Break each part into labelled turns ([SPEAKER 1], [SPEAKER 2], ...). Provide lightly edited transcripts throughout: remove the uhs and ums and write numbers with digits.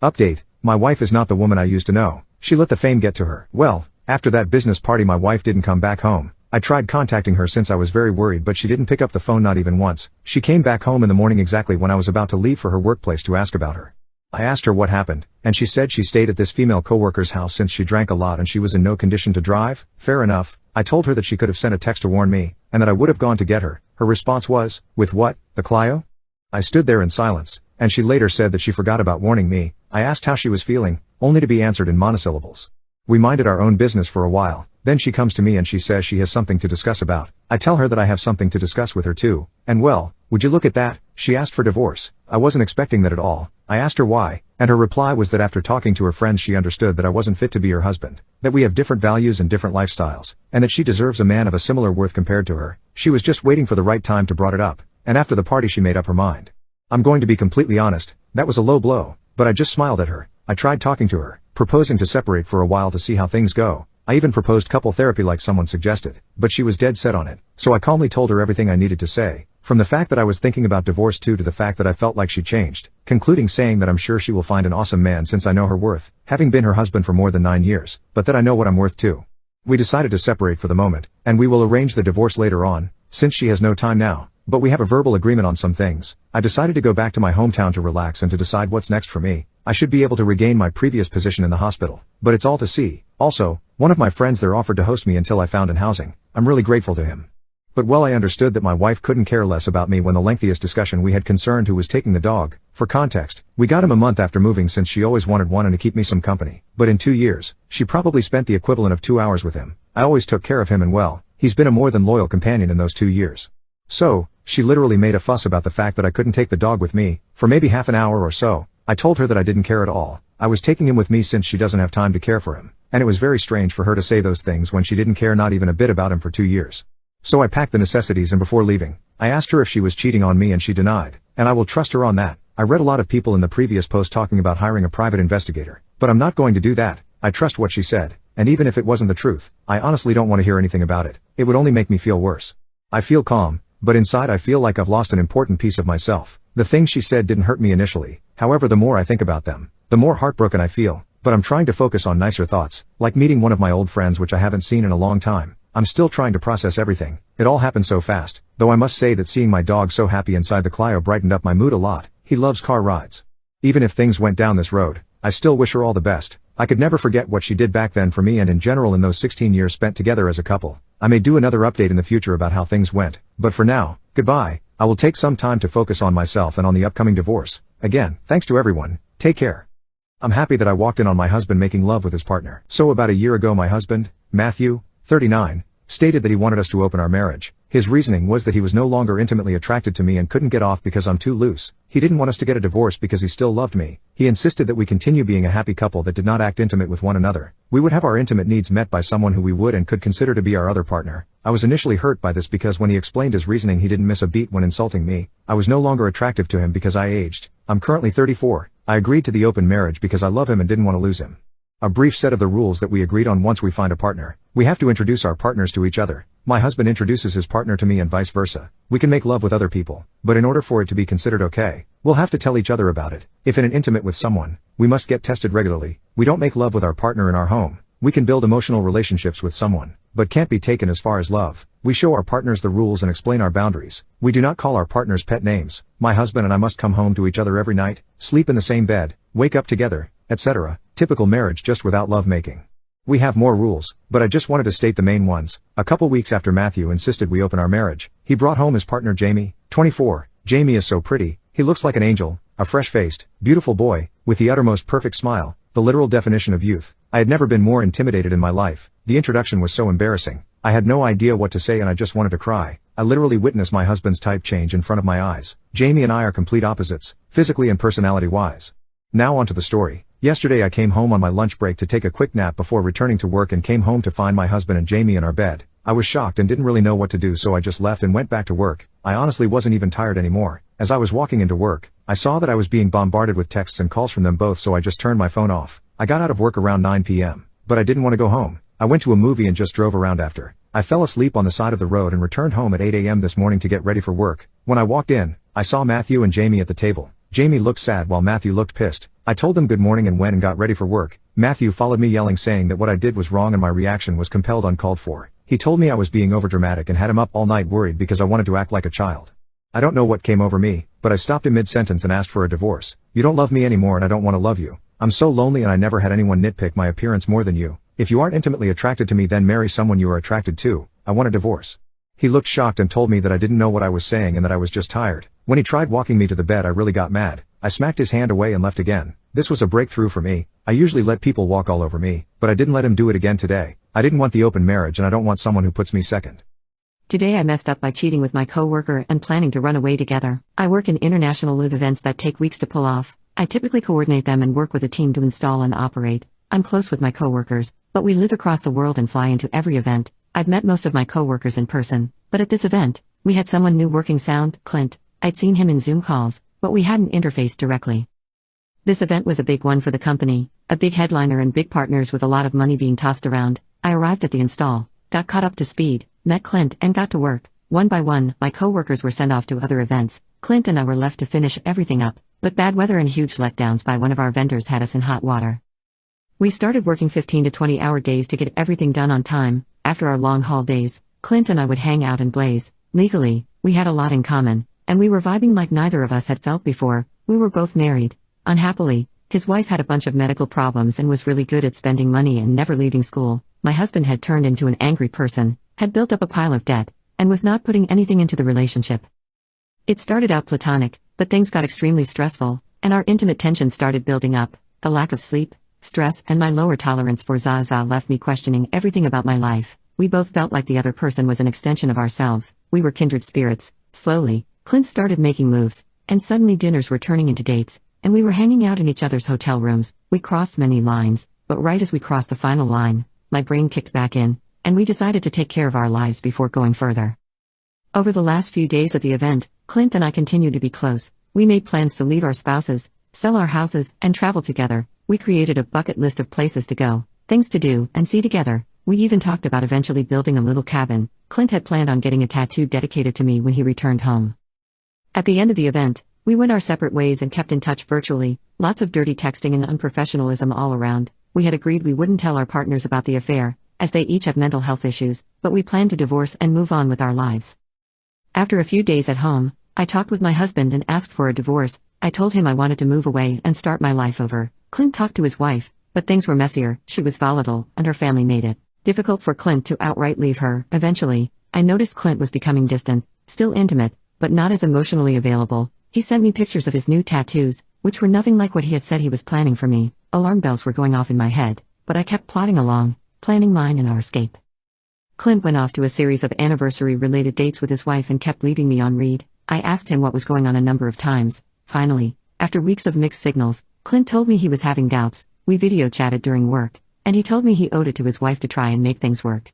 [SPEAKER 1] Update, my wife is not the woman I used to know. She let the fame get to her. Well, after that business party my wife didn't come back home. I tried contacting her since I was very worried but she didn't pick up the phone not even once. She came back home in the morning exactly when I was about to leave for her workplace to ask about her. I asked her what happened, and she said she stayed at this female coworker's house since she drank a lot and she was in no condition to drive. Fair enough. I told her that she could have sent a text to warn me, and that I would have gone to get her. Her response was, "With what, the Clio?" I stood there in silence, and she later said that she forgot about warning me. I asked how she was feeling, only to be answered in monosyllables. We minded our own business for a while, then she comes to me and she says she has something to discuss about. I tell her that I have something to discuss with her too, and well, would you look at that, she asked for divorce. I wasn't expecting that at all. I asked her why, and her reply was that after talking to her friends she understood that I wasn't fit to be her husband, that we have different values and different lifestyles, and that she deserves a man of a similar worth compared to her. She was just waiting for the right time to brought it up, and after the party she made up her mind. I'm going to be completely honest, that was a low blow, but I just smiled at her. I tried talking to her, proposing to separate for a while to see how things go. I even proposed couple therapy like someone suggested, but she was dead set on it, so I calmly told her everything I needed to say, from the fact that I was thinking about divorce to the fact that I felt like she changed, concluding saying that I'm sure she will find an awesome man since I know her worth, having been her husband for more than 9 years, but that I know what I'm worth too. We decided to separate for the moment, and we will arrange the divorce later on, since she has no time now, but we have a verbal agreement on some things. I decided to go back to my hometown to relax and to decide what's next for me. I should be able to regain my previous position in the hospital, but it's all to see. Also, one of my friends there offered to host me until I found in housing. I'm really grateful to him. But well, I understood that my wife couldn't care less about me when the lengthiest discussion we had concerned who was taking the dog. For context, we got him a month after moving since she always wanted one and to keep me some company. But in 2 years, she probably spent the equivalent of 2 hours with him. I always took care of him and well, he's been a more than loyal companion in those 2 years. So, she literally made a fuss about the fact that I couldn't take the dog with me, for maybe half an hour or so. I told her that I didn't care at all. I was taking him with me since she doesn't have time to care for him, and it was very strange for her to say those things when she didn't care not even a bit about him for 2 years. So I packed the necessities and before leaving, I asked her if she was cheating on me and she denied, and I will trust her on that. I read a lot of people in the previous post talking about hiring a private investigator, but I'm not going to do that. I trust what she said, and even if it wasn't the truth, I honestly don't want to hear anything about it. It would only make me feel worse. I feel calm, but inside I feel like I've lost an important piece of myself. The things she said didn't hurt me initially, however the more I think about them, the more heartbroken I feel, but I'm trying to focus on nicer thoughts, like meeting one of my old friends which I haven't seen in a long time. I'm still trying to process everything. It all happened so fast, though I must say that seeing my dog so happy inside the Clio brightened up my mood a lot. He loves car rides. Even if things went down this road, I still wish her all the best. I could never forget what she did back then for me and in general in those 16 years spent together as a couple. I may do another update in the future about how things went, but for now, goodbye. I will take some time to focus on myself and on the upcoming divorce. Again, thanks to everyone. Take care. I'm happy that I walked in on my husband making love with his partner. So about a year ago my husband, Matthew, 39, stated that he wanted us to open our marriage. His reasoning was that he was no longer intimately attracted to me and couldn't get off because I'm too loose. He didn't want us to get a divorce because he still loved me. He insisted that we continue being a happy couple that did not act intimate with one another. We would have our intimate needs met by someone who we would and could consider to be our other partner. I was initially hurt by this because when he explained his reasoning he didn't miss a beat when insulting me. I was no longer attractive to him because I aged. I'm currently 34. I agreed to the open marriage because I love him and didn't want to lose him. A brief set of the rules that we agreed on: once we find a partner, we have to introduce our partners to each other. My husband introduces his partner to me and vice versa. We can make love with other people, but in order for it to be considered okay, we'll have to tell each other about it. If in an intimate with someone, we must get tested regularly. We don't make love with our partner in our home. We can build emotional relationships with someone, but can't be taken as far as love. We show our partners the rules and explain our boundaries. We do not call our partners pet names. My husband and I must come home to each other every night, sleep in the same bed, wake up together, etc. Typical marriage just without love making. We have more rules, but I just wanted to state the main ones. A couple weeks after Matthew insisted we open our marriage, he brought home his partner Jamie, 24. Jamie is so pretty. He looks like an angel, a fresh-faced, beautiful boy, with the uttermost perfect smile, the literal definition of youth. I had never been more intimidated in my life. The introduction was so embarrassing. I had no idea what to say and I just wanted to cry. I literally witnessed my husband's type change in front of my eyes. Jamie and I are complete opposites, physically and personality-wise. Now onto the story. Yesterday I came home on my lunch break to take a quick nap before returning to work and came home to find my husband and Jamie in our bed. I was shocked and didn't really know what to do, so I just left and went back to work. I honestly wasn't even tired anymore. As I was walking into work, I saw that I was being bombarded with texts and calls from them both, so I just turned my phone off. I got out of work around 9 p.m., but I didn't want to go home. I went to a movie and just drove around after. I fell asleep on the side of the road and returned home at 8 a.m. this morning to get ready for work. When I walked in, I saw Matthew and Jamie at the table. Jamie looked sad while Matthew looked pissed. I told them good morning and went and got ready for work. Matthew followed me yelling, saying that what I did was wrong and my reaction was compelled, uncalled for. He told me I was being overdramatic and had him up all night worried because I wanted to act like a child. I don't know what came over me, but I stopped him mid-sentence and asked for a divorce. You don't love me anymore and I don't want to love you. I'm so lonely and I never had anyone nitpick my appearance more than you. If you aren't intimately attracted to me, then marry someone you are attracted to. I want a divorce. He looked shocked and told me that I didn't know what I was saying and that I was just tired. When he tried walking me to the bed, I really got mad. I smacked his hand away and left again. This was a breakthrough for me. I usually let people walk all over me, but I didn't let him do it again today. I didn't want the open marriage and I don't want someone who puts me second.
[SPEAKER 2] Today I messed up by cheating with my coworker and planning to run away together. I work in international live events that take weeks to pull off. I typically coordinate them and work with a team to install and operate. I'm close with my coworkers, but we live across the world and fly into every event. I've met most of my coworkers in person, but at this event, we had someone new working sound, Clint. I'd seen him in Zoom calls, but we hadn't interfaced directly. This event was a big one for the company, a big headliner and big partners with a lot of money being tossed around. I arrived at the install, got caught up to speed, met Clint and got to work. One by one, my coworkers were sent off to other events. Clint and I were left to finish everything up, but bad weather and huge letdowns by one of our vendors had us in hot water. We started working 15 to 20-hour days to get everything done on time. After our long haul days, Clint and I would hang out and blaze. Legally, we had a lot in common, and we were vibing like neither of us had felt before. We were both married. Unhappily, his wife had a bunch of medical problems and was really good at spending money and never leaving school. My husband had turned into an angry person, had built up a pile of debt, and was not putting anything into the relationship. It started out platonic, but things got extremely stressful, and our intimate tension started building up. The lack of sleep, stress, and my lower tolerance for Zaza left me questioning everything about my life. We both felt like the other person was an extension of ourselves. We were kindred spirits. Slowly, Clint started making moves, and suddenly dinners were turning into dates, and we were hanging out in each other's hotel rooms. We crossed many lines, but right as we crossed the final line, my brain kicked back in, and we decided to take care of our lives before going further. Over the last few days of the event, Clint and I continued to be close. We made plans to leave our spouses, sell our houses, and travel together. We created a bucket list of places to go, things to do, and see together. We even talked about eventually building a little cabin. Clint had planned on getting a tattoo dedicated to me when he returned home. At the end of the event, we went our separate ways and kept in touch virtually. Lots of dirty texting and unprofessionalism all around. We had agreed we wouldn't tell our partners about the affair, as they each have mental health issues, but we planned to divorce and move on with our lives. After a few days at home, I talked with my husband and asked for a divorce. I told him I wanted to move away and start my life over. Clint talked to his wife, but things were messier. She was volatile, and her family made it difficult for Clint to outright leave her. Eventually, I noticed Clint was becoming distant, still intimate, but not as emotionally available. He sent me pictures of his new tattoos, which were nothing like what he had said he was planning for me. Alarm bells were going off in my head, but I kept plodding along, planning mine and our escape. Clint went off to a series of anniversary-related dates with his wife and kept leaving me on read. I asked him what was going on a number of times. Finally, after weeks of mixed signals, Clint told me he was having doubts. We video chatted during work, and he told me he owed it to his wife to try and make things work.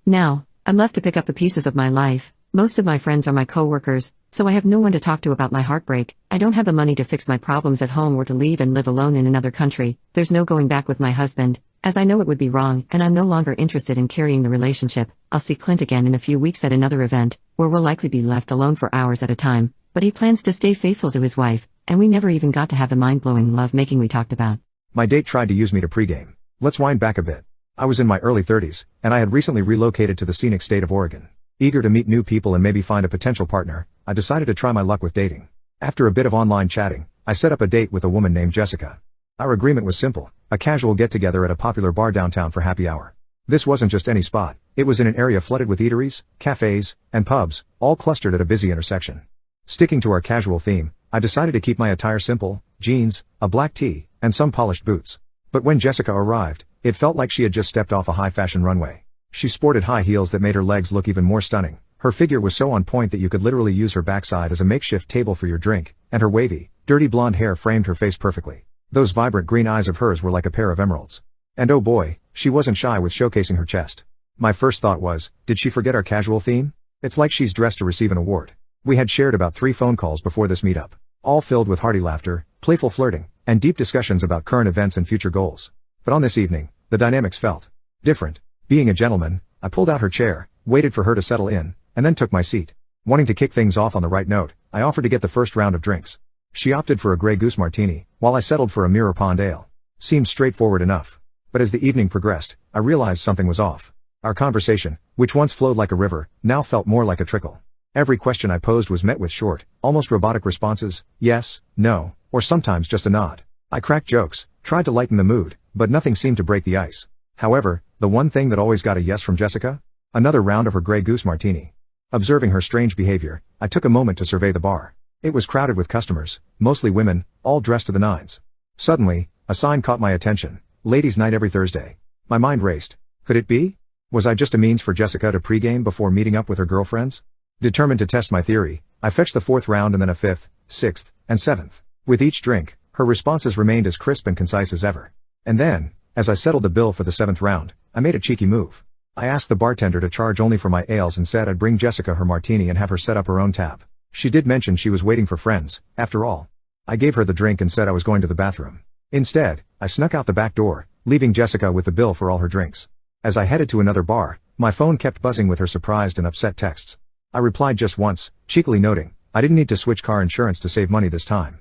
[SPEAKER 2] Now, I'm left to pick up the pieces of my life. Most of my friends are my coworkers, so I have no one to talk to about my heartbreak. I don't have the money to fix my problems at home or to leave and live alone in another country. There's no going back with my husband, as I know it would be wrong, and I'm no longer interested in carrying the relationship. I'll see Clint again in a few weeks at another event, where we'll likely be left alone for hours at a time, but he plans to stay faithful to his wife, and we never even got to have the mind-blowing love-making we talked about.
[SPEAKER 1] My date tried to use me to pregame. Let's wind back a bit. I was in my early 30s, and I had recently relocated to the scenic state of Oregon. Eager to meet new people and maybe find a potential partner, I decided to try my luck with dating. After a bit of online chatting, I set up a date with a woman named Jessica. Our agreement was simple, a casual get-together at a popular bar downtown for happy hour. This wasn't just any spot, it was in an area flooded with eateries, cafes, and pubs, all clustered at a busy intersection. Sticking to our casual theme, I decided to keep my attire simple, jeans, a black tee, and some polished boots. But when Jessica arrived, it felt like she had just stepped off a high-fashion runway. She sported high heels that made her legs look even more stunning. Her figure was so on point that you could literally use her backside as a makeshift table for your drink, and her wavy, dirty blonde hair framed her face perfectly. Those vibrant green eyes of hers were like a pair of emeralds. And oh boy, she wasn't shy with showcasing her chest. My first thought was, did she forget our casual theme? It's like she's dressed to receive an award. We had shared about 3 phone calls before this meetup, all filled with hearty laughter, playful flirting, and deep discussions about current events and future goals. But on this evening, the dynamics felt different. Being a gentleman, I pulled out her chair, waited for her to settle in, and then took my seat. Wanting to kick things off on the right note, I offered to get the first round of drinks. She opted for a Grey Goose martini, while I settled for a Mirror Pond ale. Seemed straightforward enough. But as the evening progressed, I realized something was off. Our conversation, which once flowed like a river, now felt more like a trickle. Every question I posed was met with short, almost robotic responses, yes, no, or sometimes just a nod. I cracked jokes, tried to lighten the mood, but nothing seemed to break the ice. However, the one thing that always got a yes from Jessica? Another round of her Grey Goose martini. Observing her strange behavior, I took a moment to survey the bar. It was crowded with customers, mostly women, all dressed to the nines. Suddenly, a sign caught my attention. Ladies' night every Thursday. My mind raced. Could it be? Was I just a means for Jessica to pregame before meeting up with her girlfriends? Determined to test my theory, I fetched the fourth round and then a fifth, sixth, and seventh. With each drink, her responses remained as crisp and concise as ever. And then, as I settled the bill for the seventh round, I made a cheeky move. I asked the bartender to charge only for my ales and said I'd bring Jessica her martini and have her set up her own tab. She did mention she was waiting for friends, after all. I gave her the drink and said I was going to the bathroom. Instead, I snuck out the back door, leaving Jessica with the bill for all her drinks. As I headed to another bar, my phone kept buzzing with her surprised and upset texts. I replied just once, cheekily noting, I didn't need to switch car insurance to save money this time.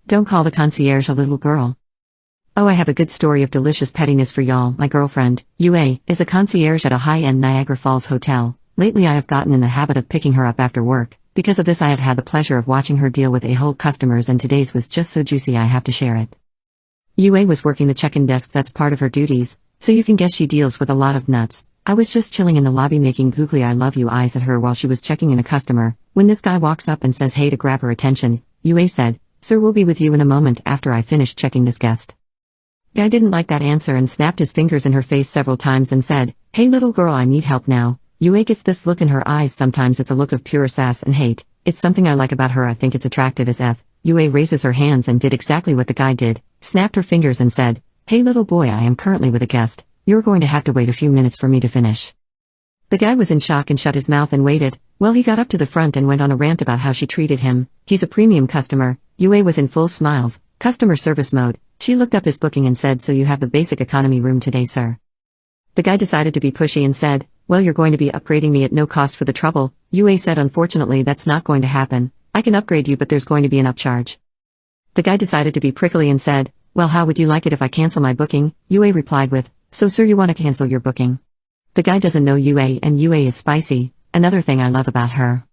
[SPEAKER 2] Don't call the concierge a little girl. Oh, I have a good story of delicious pettiness for y'all. My girlfriend, UA, is a concierge at a high-end Niagara Falls hotel. Lately I have gotten in the habit of picking her up after work. Because of this I have had the pleasure of watching her deal with a-hole customers, and today's was just so juicy I have to share it. UA was working the check-in desk. That's part of her duties, so you can guess she deals with a lot of nuts. I was just chilling in the lobby making googly I love you eyes at her while she was checking in a customer, when this guy walks up and says hey to grab her attention. UA said, "Sir, we'll be with you in a moment after I finish checking this guest." Guy didn't like that answer and snapped his fingers in her face several times and said, "Hey little girl, I need help now." UA gets this look in her eyes. Sometimes it's a look of pure sass and hate. It's something I like about her. I think it's attractive as F. UA raises her hands and did exactly what the guy did, snapped her fingers and said, "Hey little boy, I am currently with a guest. You're going to have to wait a few minutes for me to finish." The guy was in shock and shut his mouth and waited. Well, he got up to the front and went on a rant about how she treated him. He's a premium customer. UA was in full smiles, customer service mode. She looked up his booking and said, "So you have the basic economy room today, sir?" The guy decided to be pushy and said, "Well, you're going to be upgrading me at no cost for the trouble." UA said, "Unfortunately, that's not going to happen. I can upgrade you, but there's going to be an upcharge." The guy decided to be prickly and said, "Well, how would you like it if I cancel my booking?" UA replied with, "So sir, you want to cancel your booking?" The guy doesn't know UA, and UA is spicy, another thing I love about her.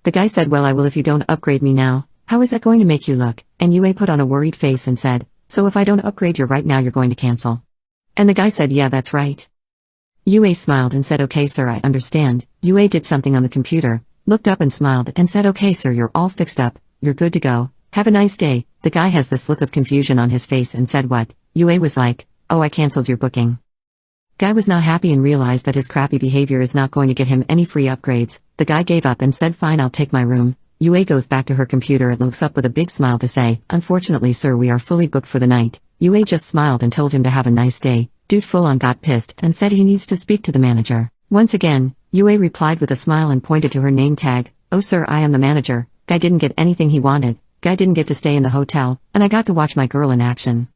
[SPEAKER 2] The guy said, "Well, I will if you don't upgrade me now. How is that going to make you look?" And UA put on a worried face and said, "So if I don't upgrade you right now, you're going to cancel?" And the guy said, "Yeah, that's right." UA smiled and said, "Okay sir, I understand." UA did something on the computer, looked up and smiled and said, "Okay sir, you're all fixed up, you're good to go. Have a nice day." The guy has this look of confusion on his face and said, "What?" UA was like, "Oh, I canceled your booking." Guy was not happy and realized that his crappy behavior is not going to get him any free upgrades. The guy gave up and said, "Fine, I'll take my room." UA goes back to her computer and looks up with a big smile to say, "Unfortunately sir, we are fully booked for the night." UA just smiled and told him to have a nice day. Dude full on got pissed and said he needs to speak to the manager. Once again, UA replied with a smile and pointed to her name tag, "Oh sir, I am the manager." Guy didn't get anything he wanted. Guy didn't get to stay in the hotel, and I got to watch my girl in action.